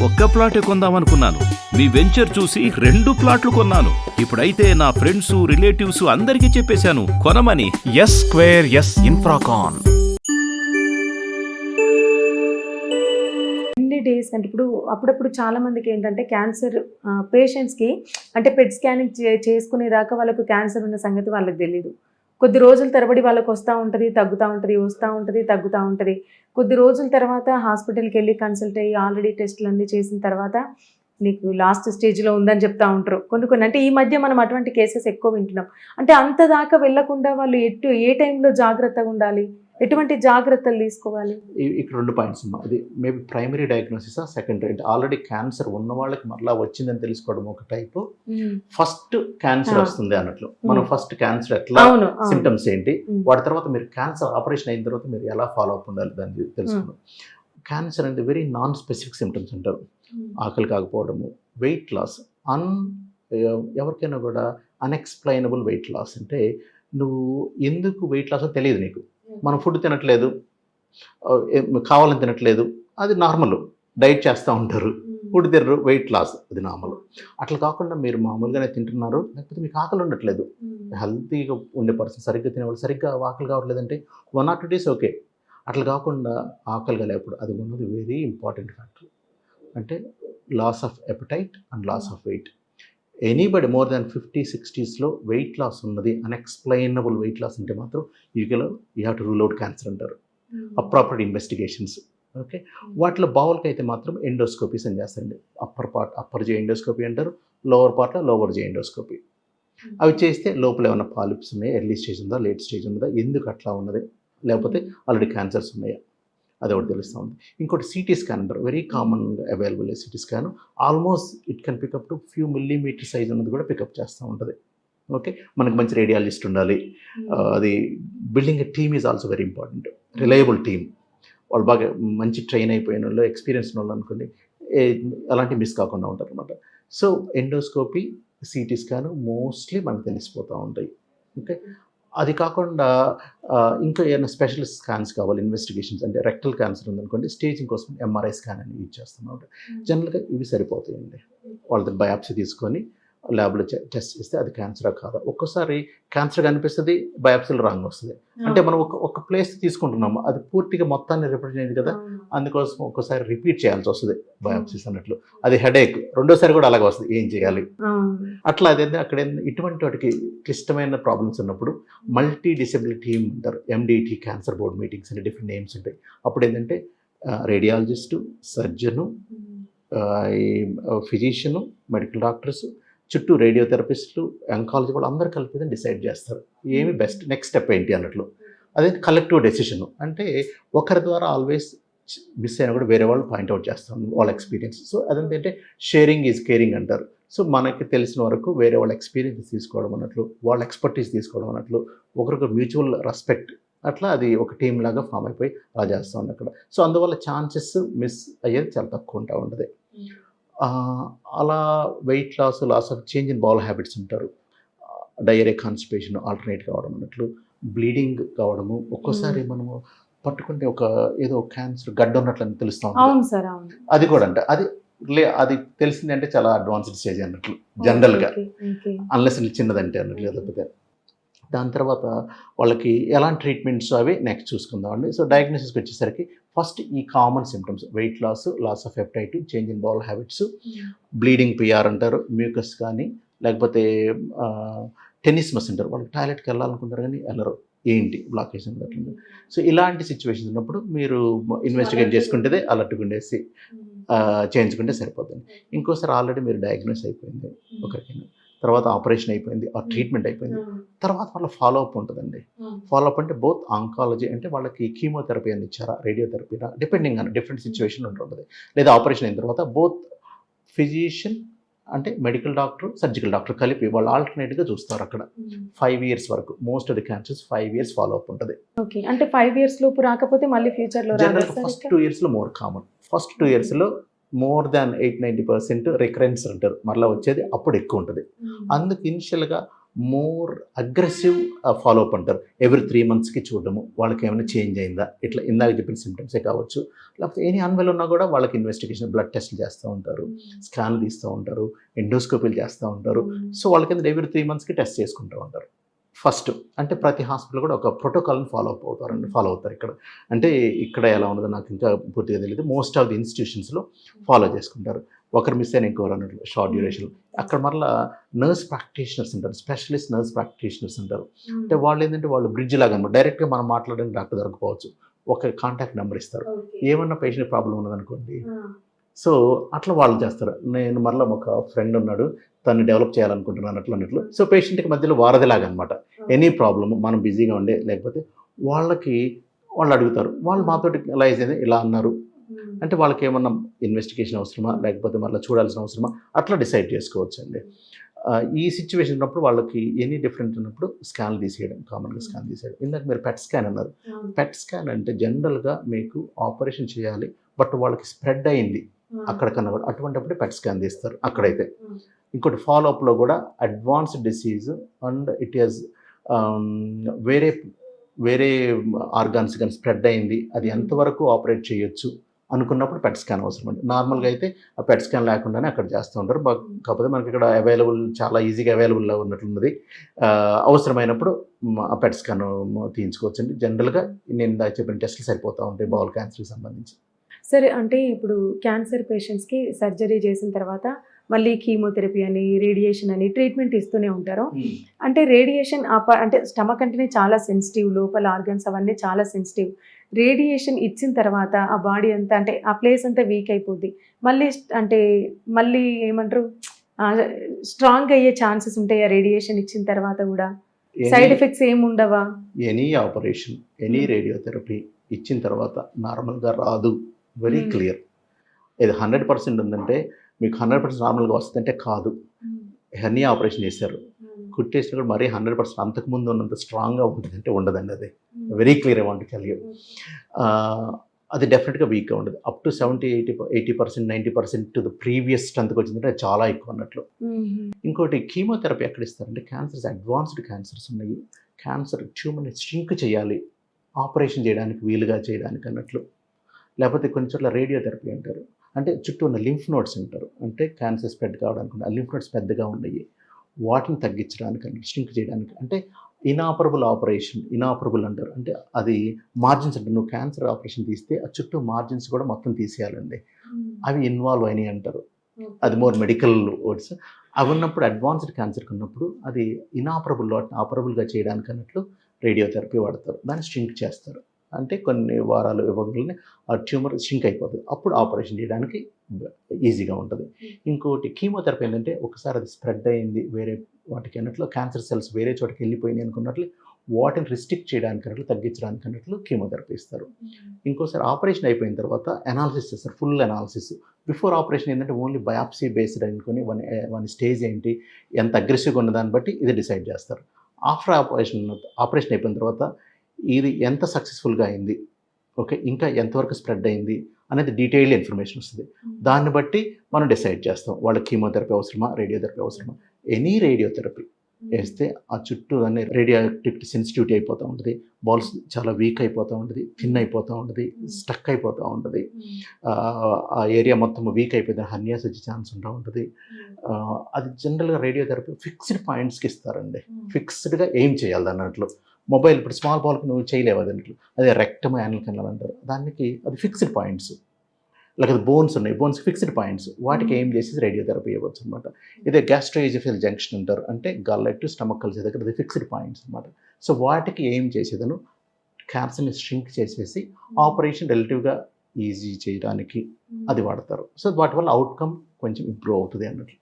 ఒక్క ప్లాటే కొందామనుకున్నాను. మీ వెంచర్ చూసి 2 ప్లాట్లు కొన్నాను. ఇప్పుడైతే నా ఫ్రెండ్స్ రిలేటివ్స్ అందరికీ చెప్పేశాను కొనమని. S square S Infracon. ఎన్ని డేస్ అంటే ఇప్పుడు అప్పుడప్పుడు చాలా మందికి ఏంటంటే క్యాన్సర్ పేషెంట్స్కి అంటే పెట్ స్కానింగ్ చేసుకునేదాకా వాళ్ళకు క్యాన్సర్ ఉన్న సంగతి వాళ్ళకి తెలియదు. కొద్ది రోజుల తరబడి వాళ్ళకి వస్తూ ఉంటుంది, తగ్గుతూ ఉంటుంది, వస్తూ ఉంటుంది, తగ్గుతూ ఉంటుంది. కొద్ది రోజుల తర్వాత హాస్పిటల్కి వెళ్ళి కన్సల్ట్ అయ్యి ఆల్రెడీ టెస్టులు అన్నీ చేసిన తర్వాత నీకు లాస్ట్ స్టేజ్లో ఉందని చెప్తూ ఉంటారు. కొన్ని అంటే ఈ మధ్య మనం అటువంటి కేసెస్ ఎక్కువ వింటున్నాం. అంటే అంత దాకా వెళ్లకుండా వాళ్ళు ఏ టైంలో జాగ్రత్తగా ఉండాలి, ఎటువంటి జాగ్రత్తలు తీసుకోవాలి? ఇక్కడ 2 పాయింట్స్ అమ్మా. అది మేబీ ప్రైమరీ డయాగ్నోసిస్, సెకండరీ అంటే ఆల్రెడీ క్యాన్సర్ ఉన్న వాళ్ళకి మరలా వచ్చిందని తెలుసుకోవడం ఒక టైపు. ఫస్ట్ క్యాన్సర్ వస్తుంది అన్నట్లు మనం ఫస్ట్ క్యాన్సర్ ఎట్లా సిమ్టమ్స్ ఏంటి, వాటి తర్వాత మీరు క్యాన్సర్ ఆపరేషన్ అయిన తర్వాత మీరు ఎలా ఫాలో అప్ ఉండాలి దాన్ని తెలుసుకున్నాం. క్యాన్సర్ అంటే వెరీ నాన్ స్పెసిఫిక్ సిమ్టమ్స్ అంటారు. ఆకలి కాకపోవడము, వెయిట్ లాస్, ఎవరికైనా కూడా అన్ఎక్స్ప్లెయినబుల్ వెయిట్ లాస్. అంటే నువ్వు ఎందుకు వెయిట్ లాస్ అని తెలియదు నీకు. మనం ఫుడ్ తినట్లేదు, కావాలని తినట్లేదు, అది నార్మల్. డైట్ చేస్తూ ఉంటారు, ఫుడ్ తినరు, వెయిట్ లాస్, అది నార్మల్. అట్లా కాకుండా మీరు మామూలుగానే తింటున్నారు, లేకపోతే మీకు ఆకలి ఉండట్లేదు, హెల్తీగా ఉండే పర్సన్ సరిగ్గా తినేవాళ్ళు సరిగ్గా ఆకలి కావట్లేదంటే 1 or 2 days ఓకే. అట్లా కాకుండా ఆకలిగా లేకపోవడం, అది ఉన్నది వెరీ ఇంపార్టెంట్ ఫ్యాక్టర్. అంటే loss of appetite and loss of weight. Anybody more than 50-60sలో వెయిట్ లాస్ ఉన్నది, అన్ఎక్స్ప్లెయినబుల్ వెయిట్ లాస్ అంటే మాత్రం you have to rule out cancer అంటారు. Improper investigations. ఓకే, వాటిలో బావులకి అయితే మాత్రం ఎండోస్కోపీస్ అని చేస్తారండి. అప్పర్ జే ఎండోస్కోపీ అంటారు, లోవర్ పార్ట్లో లోవర్ జే ఎండోస్కోపీ. అవి చేస్తే లోపల ఏమైనా పాలిప్స్ ఉన్నాయా, ఎర్లీ స్టేజ్ ఉందా, లేట్ స్టేజ్ ఉందా, ఎందుకు అట్లా ఉన్నది, లేకపోతే ఆల్రెడీ క్యాన్సర్స్ ఉన్నాయా, అది ఒకటి తెలుస్తూ ఉంది. ఇంకోటి సిటీ స్కాన్ అంటారు, వెరీ కామన్గా available CT scan. Almost it can pick up to few millimetre size ఉన్నది కూడా పికప్ చేస్తూ ఉంటుంది. ఓకే, మనకు మంచి రేడియాలజిస్ట్ ఉండాలి. అది building a team is also very important. Reliable team, వాళ్ళు బాగా మంచి ట్రైన్ అయిపోయిన వాళ్ళు, ఎక్స్పీరియన్స్ ఉన్న వాళ్ళు అనుకోండి, అలాంటి మిస్ కాకుండా ఉంటారు అనమాట. So endoscopy, CT scan mostly మనకు తెలిసిపోతూ ఉంటాయి. ఓకే, అది కాకుండా ఇంకా ఏమైనా స్పెషలిస్ట్ స్కాన్స్ కావాలి, ఇన్వెస్టిగేషన్స్ అంటే రెక్టల్ క్యాన్సర్ ఉందనుకోండి, స్టేజింగ్ కోసం ఎంఆర్ఐ స్కాన్ అని యూజ్ చేస్తున్నాం. జనరల్గా ఇవి సరిపోతాయండి. వాళ్ళతో బయాప్సీ తీసుకొని ల్యాబ్లో టెస్ట్ చేస్తే అది క్యాన్సరా కాదా. ఒక్కోసారి క్యాన్సర్ కనిపిస్తుంది, బయాప్సీలో రాంగ్ వస్తుంది. అంటే మనం ఒక ప్లేస్ తీసుకుంటున్నాము, అది పూర్తిగా మొత్తాన్ని రిప్రజెంట్ అయింది కదా, అందుకోసం ఒక్కోసారి రిపీట్ చేయాల్సి వస్తుంది బయాప్సీస్ అన్నట్లు. అది హెడేక్, రెండోసారి కూడా అలాగే వస్తుంది, ఏం చేయాలి అట్లా. అదే అక్కడ ఇటువంటి వాటికి క్లిష్టమైన ప్రాబ్లమ్స్ ఉన్నప్పుడు మల్టీ డిసెబిలిటీ టీమ్ అంటారు, ఎండిటి, క్యాన్సర్ బోర్డ్ మీటింగ్స్ అంటే డిఫరెంట్ నేమ్స్ ఉంటాయి. అప్పుడు ఏంటంటే radiologist, surgeon, physician, medical doctors, చుట్టూ రేడియోథెరపిస్టులు, ఆంకాలజీ వాళ్ళు అందరూ కలిపి డిసైడ్ చేస్తారు ఏమి బెస్ట్, నెక్స్ట్ స్టెప్ ఏంటి అన్నట్లు. అదే కలెక్టివ్ డెసిషన్. అంటే ఒకరి ద్వారా ఆల్వేస్ మిస్ అయినా కూడా వేరే వాళ్ళు పాయింట్అవుట్ చేస్తాం వాళ్ళ ఎక్స్పీరియన్స్. సో అదేంటంటే షేరింగ్ ఈజ్ కేరింగ్ అంటారు. సో మనకి తెలిసిన వరకు వేరే వాళ్ళ ఎక్స్పీరియన్స్ తీసుకోవడం అన్నట్లు, వాళ్ళ ఎక్స్పర్టీస్ తీసుకోవడం అన్నట్లు, ఒకరికి మ్యూచువల్ రెస్పెక్ట్, అట్లా అది ఒక టీమ్ లాగా ఫామ్ అయిపోయి అలా చేస్తూ ఉంది అక్కడ. సో అందువల్ల ఛాన్సెస్ మిస్ అయ్యేది చాలా తక్కువ ఉంటా ఉంటుంది. అలా weight loss, loss of change in bowel habits ఉంటారు, డయేరియా, కాన్స్టిపేషన్ ఆల్టర్నేట్ కావడం అన్నట్లు, బ్లీడింగ్ కావడము. ఒక్కోసారి మనము పట్టుకుంటే ఒక ఏదో క్యాన్సర్ గడ్డ ఉన్నట్లు తెలుస్తూ ఉంటుంది. అది కూడా అంటే అది తెలిసింది అంటే చాలా అడ్వాన్స్డ్ స్టేజ్ అన్నట్లు జనరల్గా, అన్లెస్ చిన్నదంటే అన్నట్లు. లేకపోతే దాని తర్వాత వాళ్ళకి ఎలాంటి ట్రీట్మెంట్స్ అవి నెక్స్ట్ చూసుకుందామండి. సో డయాగ్నోసిస్కి వచ్చేసరికి ఫస్ట్ ఈ common symptoms weight loss, loss of appetite, change in bowel habits, bleeding, PR అంటారు, మ్యూకస్ కానీ, లేకపోతే టెనిస్మస్ అంటారు, వాళ్ళకి టాయిలెట్కి వెళ్ళాలనుకుంటారు కానీ వెళ్ళరు, ఏంటి బ్లాకేజ్ అట్లా. సో ఇలాంటి సిచ్యువేషన్స్ ఉన్నప్పుడు మీరు ఇన్వెస్టిగేట్ చేసుకుంటే అలర్ట్గా ఉండేసి చేయించుకుంటే సరిపోతుంది. ఇంకోసారి ఆల్రెడీ మీరు డయాగ్నోస్ అయిపోయింది ఒకరికైనా, తర్వాత ఆపరేషన్ అయిపోయింది, ఆ ట్రీట్మెంట్ అయిపోయింది, తర్వాత వాళ్ళ ఫాలో అప్ ఉంటుందండి. ఫాలో అప్ అంటే బోత్ ఆంకాలజీ అంటే వాళ్ళకి కీమోథెరపీ అని ఇచ్చారా, రేడియోథెరపీనా, డిపెండింగ్ ఆన్ డిఫరెంట్ సిచ్యువేషన్ ఉంటుంది. లేదా ఆపరేషన్ అయిన తర్వాత బోత్ ఫిజిషియన్ అంటే మెడికల్ డాక్టర్, సర్జికల్ డాక్టర్ కలిపి వాళ్ళు ఆల్టర్నేట్గా చూస్తారు అక్కడ 5 years వరకు. Most of the cancers 5 years follow up ఉంటుంది. అంటే 5 years లోపు రాకపోతే మళ్ళీ ఫ్యూచర్లో ఫస్ట్ 2 yearsలో మోర్ కామన్. ఫస్ట్ 2 yearsలో మోర్ దాన్ 80-90% రికరెన్స్ అంటారు, మరలా వచ్చేది అప్పుడు ఎక్కువ ఉంటుంది. అందుకు ఇనిషియల్గా మోర్ అగ్రెసివ్ ఫాలో అప్ అంటారు. ఎవ్రీ 3 monthsకి చూడడము, వాళ్ళకి ఏమైనా చేంజ్ అయిందా, ఇట్లా ఇందాక చెప్పిన సిమ్టమ్సే కావచ్చు, లేకపోతే ఎనీ అన్వెల్ ఉన్నా కూడా వాళ్ళకి ఇన్వెస్టిగేషన్, బ్లడ్ టెస్ట్లు చేస్తూ ఉంటారు, స్కాన్లు తీస్తూ ఉంటారు, ఎండోస్కోపీలు చేస్తూ ఉంటారు. సో వాళ్ళకి ఎవ్రీ 3 monthsకి టెస్ట్ చేసుకుంటూ ఉంటారు. ఫస్ట్ అంటే ప్రతి హాస్పిటల్ కూడా ఒక ప్రోటోకాల్ని ఫాలో అవుతారు ఇక్కడ. అంటే ఇక్కడ ఎలా ఉన్నదో నాకు ఇంకా పూర్తిగా తెలియదు. మోస్ట్ ఆఫ్ ది ఇన్స్టిట్యూషన్స్లో ఫాలో చేసుకుంటారు. ఒకరు మిస్ అయిన ఇంకోరు అన్నట్లు షార్ట్ డ్యూరేషన్. అక్కడ మరలా నర్స్ ప్రాక్టీషనర్స్ ఉంటారు, స్పెషలిస్ట్ నర్స్ ప్రాక్టీషనర్స్ ఉంటారు. అంటే వాళ్ళు ఏంటంటే వాళ్ళు బ్రిడ్జ్ లాగా అనమాట. డైరెక్ట్గా మనం మాట్లాడడానికి డాక్టర్ దొరకపోవచ్చు, ఒక కాంటాక్ట్ నెంబర్ ఇస్తారు. ఏమన్నా పేషెంట్ ప్రాబ్లం ఉన్నదనుకోండి, సో అట్లా వాళ్ళు చేస్తారు. నేను మరలా ఒక ఫ్రెండ్ ఉన్నాడు, తను డెవలప్ చేయాలనుకుంటున్నాను అన్నట్లు. సో పేషెంట్కి మధ్యలో వారధిలాగా అనమాట. ఎనీ ప్రాబ్లమ్ మనం బిజీగా ఉండే, లేకపోతే వాళ్ళు అడుగుతారు, వాళ్ళు మాతోటి ఎలా అయింది, ఇలా అన్నారు అంటే వాళ్ళకి ఏమన్నా ఇన్వెస్టిగేషన్ అవసరమా, లేకపోతే మళ్ళీ చూడాల్సిన అవసరమా, అట్లా డిసైడ్ చేసుకోవచ్చు అండి. ఈ సిచ్యువేషన్ ఉన్నప్పుడు వాళ్ళకి ఎనీ డిఫరెంట్ ఉన్నప్పుడు స్కాన్ తీసేయడం, కామన్గా స్కాన్ తీసేయడం. ఇందాక మీరు పెట్ స్కాన్ అన్నారు. పెట్ స్కాన్ అంటే జనరల్గా మీకు ఆపరేషన్ చేయాలి, బట్ వాళ్ళకి స్ప్రెడ్ అయింది అక్కడికన్నా కూడా, అటువంటిప్పుడు పెట్ స్కాన్ తీస్తారు అక్కడైతే. ఇంకోటి ఫాలోఅప్లో కూడా advanced disease and it is వేరే ఆర్గాన్స్ కానీ స్ప్రెడ్ అయింది, అది ఎంతవరకు ఆపరేట్ చేయొచ్చు అనుకున్నప్పుడు పెట్ స్కాన్ అవసరం అండి. నార్మల్గా అయితే ఆ పెట్ స్కాన్ లేకుండానే అక్కడ చేస్తూ ఉంటారు. కాకపోతే మనకి ఇక్కడ చాలా ఈజీగా అవైలబుల్ ఉన్నట్లున్నది. అవసరమైనప్పుడు ఆ పెట్ స్కాన్ తీయించుకోవచ్చు అండి. జనరల్గా నేను ఇందాక చెప్పిన టెస్టులు సరిపోతూ ఉంటాయి బౌల్ క్యాన్సర్కి సంబంధించి. సరే, అంటే ఇప్పుడు క్యాన్సర్ పేషెంట్స్కి సర్జరీ చేసిన తర్వాత మళ్ళీ కీమోథెరపీ అని, రేడియేషన్ అని ట్రీట్మెంట్ ఇస్తూనే ఉంటారు. అంటే రేడియేషన్ అంటే స్టమక్ అంటేనే చాలా సెన్సిటివ్, లోపల ఆర్గన్స్ అవన్నీ చాలా సెన్సిటివ్. రేడియేషన్ ఇచ్చిన తర్వాత ఆ బాడీ అంతా, అంటే ఆ ప్లేస్ అంతా వీక్ అయిపోద్ది. మళ్ళీ ఏమంటారు, స్ట్రాంగ్ అయ్యే ఛాన్సెస్ ఉంటాయి ఆ రేడియేషన్ ఇచ్చిన తర్వాత కూడా? సైడ్ ఎఫెక్ట్స్ ఏమి ఉండవా? ఎనీ ఆపరేషన్, ఎనీ రేడియోథెరపీ ఇచ్చిన తర్వాత నార్మల్గా రాదు. Very clear. ఇది 100% ఉందంటే మీకు 100% నార్మల్గా వస్తుందంటే కాదు. హెర్నియా ఆపరేషన్ చేశారు, కుట్టేసిన కూడా మరీ 100% అంతకుముందు ఉన్నంత స్ట్రాంగ్గా ఉంటుందంటే ఉండదండి. అది very clear. I want to tell you. అది డెఫినెట్గా వీక్గా ఉండదు. Up to 70-80%, 90% to the previous స్ట్రెంత్కి వచ్చిందంటే అది చాలా ఎక్కువ అన్నట్లు. ఇంకోటి కీమోథెరపీ ఎక్కడ ఇస్తారంటే, క్యాన్సర్స్, అడ్వాన్స్డ్ క్యాన్సర్స్ ఉన్నాయి, క్యాన్సర్ ట్యూమర్ని స్ట్రింక్ చేయాలి ఆపరేషన్ చేయడానికి వీలుగా చేయడానికి అన్నట్లు. లేకపోతే కొన్ని చోట్ల రేడియోథెరపీ అంటారు. అంటే చుట్టూ ఉన్న లింఫ్ నోడ్స్ అంటారు, అంటే క్యాన్సర్ స్ప్రెడ్ కావడానికి ఆ లింఫ్ నోడ్స్ పెద్దగా ఉన్నాయి, వాటిని తగ్గించడానికి, స్ట్రింక్ చేయడానికి. అంటే ఇనాపరబుల్ ఆపరేషన్, ఇనాపరబుల్ అంటారు. అంటే అది మార్జిన్స్ అంటే నువ్వు క్యాన్సర్ ఆపరేషన్ తీస్తే ఆ చుట్టూ మార్జిన్స్ కూడా మొత్తం తీసేయాలండి, అవి ఇన్వాల్వ్ అయినాయి అంటారు. అది మోర్ మెడికల్ వర్డ్స్. అవి ఉన్నప్పుడు అడ్వాన్స్డ్ క్యాన్సర్కి ఉన్నప్పుడు అది ఇనాపరబుల్, వాటిని ఆపరబుల్గా చేయడానికి అన్నట్లు రేడియోథెరపీ వాడతారు. దాన్ని స్ట్రింక్ చేస్తారు. అంటే కొన్ని వారాలు ఇవ్వగానే ఆ ట్యూమర్ ష్రింక్ అయిపోతుంది, అప్పుడు ఆపరేషన్ చేయడానికి ఈజీగా ఉంటుంది. ఇంకోటి కీమోథెరపీ ఏంటంటే, ఒకసారి అది స్ప్రెడ్ అయింది వేరే వాటికి అన్నట్లు, క్యాన్సర్ సెల్స్ వేరే చోటికి వెళ్ళిపోయినాయి అనుకున్నట్లు, వాటిని రిస్ట్రిక్ట్ చేయడానికి అన్నట్లు, తగ్గించడానికి అన్నట్లు కీమోథెరపీ ఇస్తారు. ఇంకోసారి ఆపరేషన్ అయిపోయిన తర్వాత అనాలిసిస్ చేస్తారు, ఫుల్ అనాలిసిస్. బిఫోర్ ఆపరేషన్ ఏంటంటే ఓన్లీ బయాప్సీ బేస్డ్ అనుకొని వన్ స్టేజ్ ఏంటి, ఎంత అగ్రెసివ్గా ఉన్నదాన్ని బట్టి ఇది డిసైడ్ చేస్తారు. ఆఫ్టర్ ఆపరేషన్ అయిపోయిన తర్వాత ఇది ఎంత సక్సెస్ఫుల్గా అయింది, ఓకే, ఇంకా ఎంతవరకు స్ప్రెడ్ అయింది అనేది డీటెయిల్డ్ ఇన్ఫర్మేషన్ వస్తుంది. దాన్ని బట్టి మనం డిసైడ్ చేస్తాం వాళ్ళకి కీమోథెరపీ అవసరమా, రేడియోథెరపీ అవసరమా. ఎనీ రేడియోథెరపీ వేస్తే ఆ చుట్టూ అన్నీ రేడియోయాక్టివిటీ సెన్సిటివిటీ అయిపోతూ ఉంటుంది, బాల్స్ చాలా వీక్ అయిపోతూ ఉంటుంది, థిన్ అయిపోతూ ఉంటుంది, స్టక్ అయిపోతూ ఉంటుంది, ఆ ఏరియా మొత్తం వీక్ అయిపోతుంది, హర్నియాస్ వచ్చే ఛాన్స్ ఉంటూ ఉంటుంది. అది జనరల్గా రేడియోథెరపీ ఫిక్స్డ్ పాయింట్స్కి ఇస్తారండి, ఫిక్స్డ్గా ఏం చేయాలి అన్నట్లు. మొబైల్ ఇప్పుడు స్మాల్ బాల్కి నువ్వు చేయలేవు అన్నట్లు, అదే రెక్టమ్ యానల్ కెనాల్ అంటారు, దానికి అది ఫిక్స్డ్ పాయింట్స్. లేకపోతే బోన్స్ ఉన్నాయి, బోన్స్ ఫిక్స్డ్ పాయింట్స్, వాటికి ఏం చేసేసి రేడియోథెరపీ ఇవ్వచ్చు అనమాట. ఇదే గ్యాస్ట్రోఎజోఫియల్ జంక్షన్ అంటారు, అంటే గల్లెట్ స్టమక్ కలిసే దగ్గర అది ఫిక్స్డ్ పాయింట్స్ అనమాట. సో వాటికి ఏం చేసేదను క్యాన్సర్ని స్ట్రింక్ చేసేసి ఆపరేషన్ రిలేటివ్గా ఈజీ చేయడానికి అది వాడతారు. సో వాటి వల్ల అవుట్కమ్ కొంచెం ఇంప్రూవ్ అవుతుంది అన్నట్లు.